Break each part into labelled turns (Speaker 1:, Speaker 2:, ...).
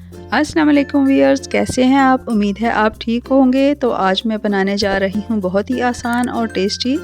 Speaker 1: अस्सलाम वालेकुम व्यूअर्स, कैसे हैं आप? उम्मीद है आप ठीक होंगे। तो आज मैं बनाने जा रही हूँ बहुत ही आसान और टेस्टी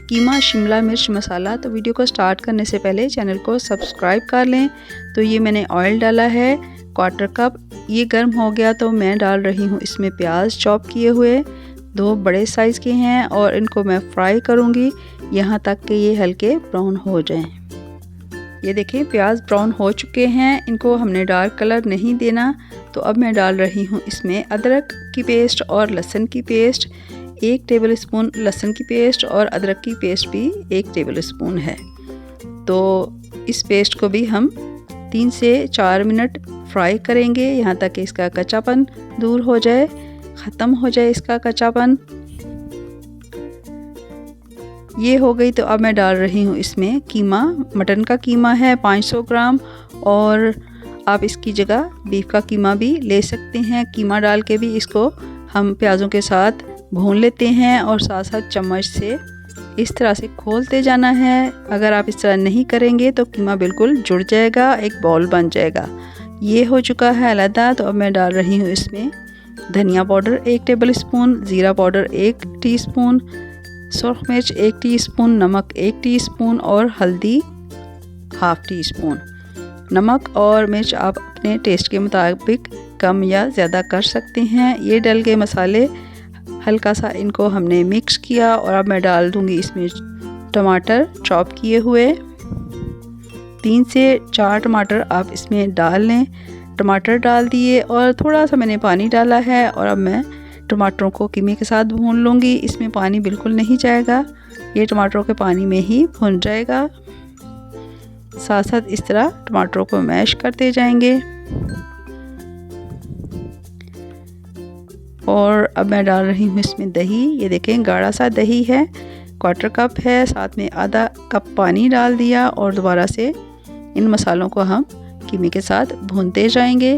Speaker 1: कीमा शिमला मिर्च मसाला। तो वीडियो को स्टार्ट करने से पहले चैनल को सब्सक्राइब कर लें। तो ये मैंने ऑयल डाला है 1/4 कप। ये गर्म हो गया तो मैं डाल रही हूँ इसमें प्याज चॉप किए हुए, 2 बड़े साइज़ के हैं, और इनको मैं फ्राई करूँगी यहाँ तक कि ये हल्के ब्राउन हो जाएं। ये देखें प्याज ब्राउन हो चुके हैं, इनको हमने डार्क कलर नहीं देना। तो अब मैं डाल रही हूँ इसमें अदरक की पेस्ट और लहसुन की पेस्ट, 1 टेबलस्पून लहसुन की पेस्ट, और अदरक की पेस्ट भी 1 टेबलस्पून है। तो इस पेस्ट को भी हम 3 से 4 मिनट फ्राई करेंगे यहाँ तक कि इसका कच्चापन दूर हो जाए, ख़त्म हो जाए इसका कच्चापन। ये हो गई तो अब मैं डाल रही हूँ इसमें कीमा। मटन का कीमा है 500 ग्राम, और आप इसकी जगह बीफ का कीमा भी ले सकते हैं। कीमा डाल के भी इसको हम प्याज़ों के साथ भून लेते हैं और साथ साथ चम्मच से इस तरह से खोलते जाना है। अगर आप इस तरह नहीं करेंगे तो कीमा बिल्कुल जुड़ जाएगा, एक बॉल बन जाएगा। ये हो चुका है अलहदा। तो अब मैं डाल रही हूँ इसमें धनिया पाउडर 1 टेबलस्पून, ज़ीरा पाउडर 1 टीस्पून, सुरख मिर्च 1 टीस्पून, नमक 1 टीस्पून और हल्दी 1/2 टीस्पून। नमक और मिर्च आप अपने टेस्ट के मुताबिक कम या ज़्यादा कर सकते हैं। ये डल गए मसाले, हल्का सा इनको हमने मिक्स किया, और अब मैं डाल दूँगी इसमें टमाटर चॉप किए हुए। 3 से 4 टमाटर आप इसमें डाल लें। टमाटर डाल दिए और थोड़ा सा मैंने पानी डाला है, और अब मैं टमाटरों को कीमे के साथ भून लूँगी। इसमें पानी बिल्कुल नहीं जाएगा, ये टमाटरों के पानी में ही भुन जाएगा। साथ साथ इस तरह टमाटरों को मैश करते जाएंगे। और अब मैं डाल रही हूँ इसमें दही। ये देखें गाढ़ा सा दही है, 1/4 कप है, साथ में आधा कप पानी डाल दिया, और दोबारा से इन मसालों को हम कीमे के साथ भूनते जाएंगे।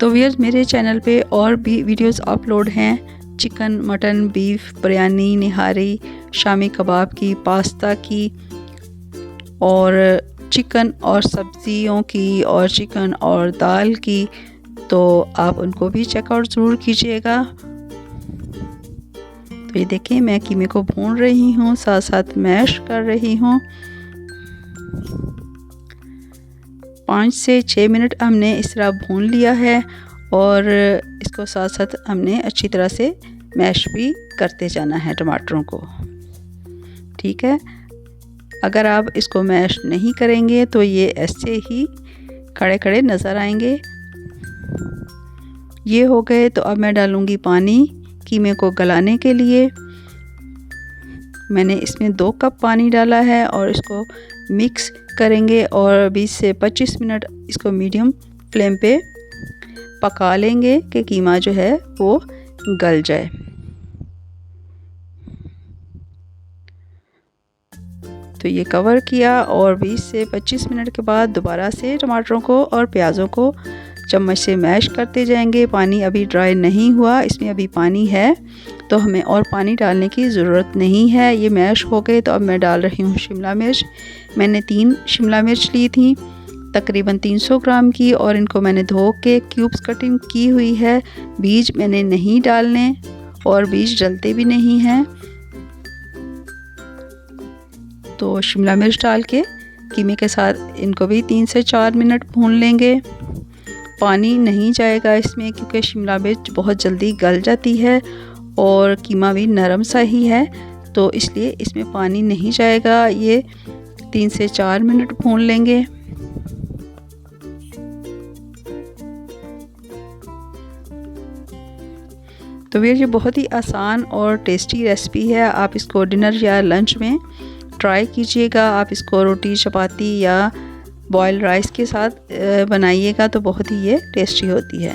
Speaker 1: तो व्यूअर्स, मेरे चैनल पे और भी वीडियोस अपलोड हैं, चिकन, मटन, बीफ, बिरयानी, निहारी, शामी कबाब की, पास्ता की, और चिकन और सब्जियों की, और चिकन और दाल की। तो आप उनको भी चेकआउट ज़रूर कीजिएगा। तो ये देखें मैं कीमे को भून रही हूँ, साथ साथ मैश कर रही हूँ। 5 से 6 मिनट हमने इस तरह भून लिया है, और इसको साथ साथ हमने अच्छी तरह से मैश भी करते जाना है टमाटरों को। ठीक है, अगर आप इसको मैश नहीं करेंगे तो ये ऐसे ही खड़े खड़े नज़र आएंगे। ये हो गए तो अब मैं डालूँगी पानी कीमे को गलाने के लिए। मैंने इसमें 2 कप पानी डाला है, और इसको मिक्स करेंगे और 20 से 25 मिनट इसको मीडियम फ्लेम पे पका लेंगे कि कीमा जो है वो गल जाए। तो ये कवर किया, और 20 से 25 मिनट के बाद दोबारा से टमाटरों को और प्याज़ों को चम्मच से मैश करते जाएंगे। पानी अभी ड्राई नहीं हुआ, इसमें अभी पानी है, तो हमें और पानी डालने की ज़रूरत नहीं है। ये मैश हो गए तो अब मैं डाल रही हूँ शिमला मिर्च। मैंने 3 शिमला मिर्च ली थी, तकरीबन 300 ग्राम की, और इनको मैंने धो के क्यूब्स कटिंग की हुई है। बीज मैंने नहीं डालने, और बीज डलते भी नहीं हैं। तो शिमला मिर्च डाल के कीमे के साथ इनको भी 3 से 4 मिनट भून लेंगे। पानी नहीं जाएगा इसमें, क्योंकि शिमला मिर्च बहुत जल्दी गल जाती है और कीमा भी नरम सा ही है, तो इसलिए इसमें पानी नहीं जाएगा। ये 3 से 4 मिनट भून लेंगे। तो ये बहुत ही आसान और टेस्टी रेसिपी है। आप इसको डिनर या लंच में ट्राई कीजिएगा। आप इसको रोटी, चपाती या बॉयल राइस के साथ बनाइएगा तो बहुत ही ये टेस्टी होती है।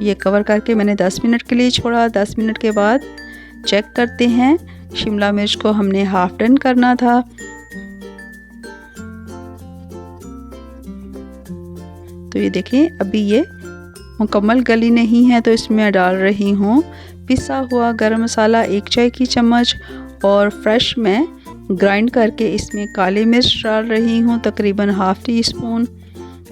Speaker 1: ये कवर करके मैंने 10 मिनट के लिए छोड़ा। 10 मिनट के बाद चेक करते हैं। शिमला मिर्च को हमने हाफ डन करना था। तो ये देखें अभी ये मुकम्मल गली नहीं है, तो इसमें मैं डाल रही हूँ पिसा हुआ गरम मसाला 1 चाय की चम्मच, और फ्रेश मैं ग्राइंड करके इसमें काली मिर्च डाल रही हूँ तकरीबन 1/2 टीस्पून,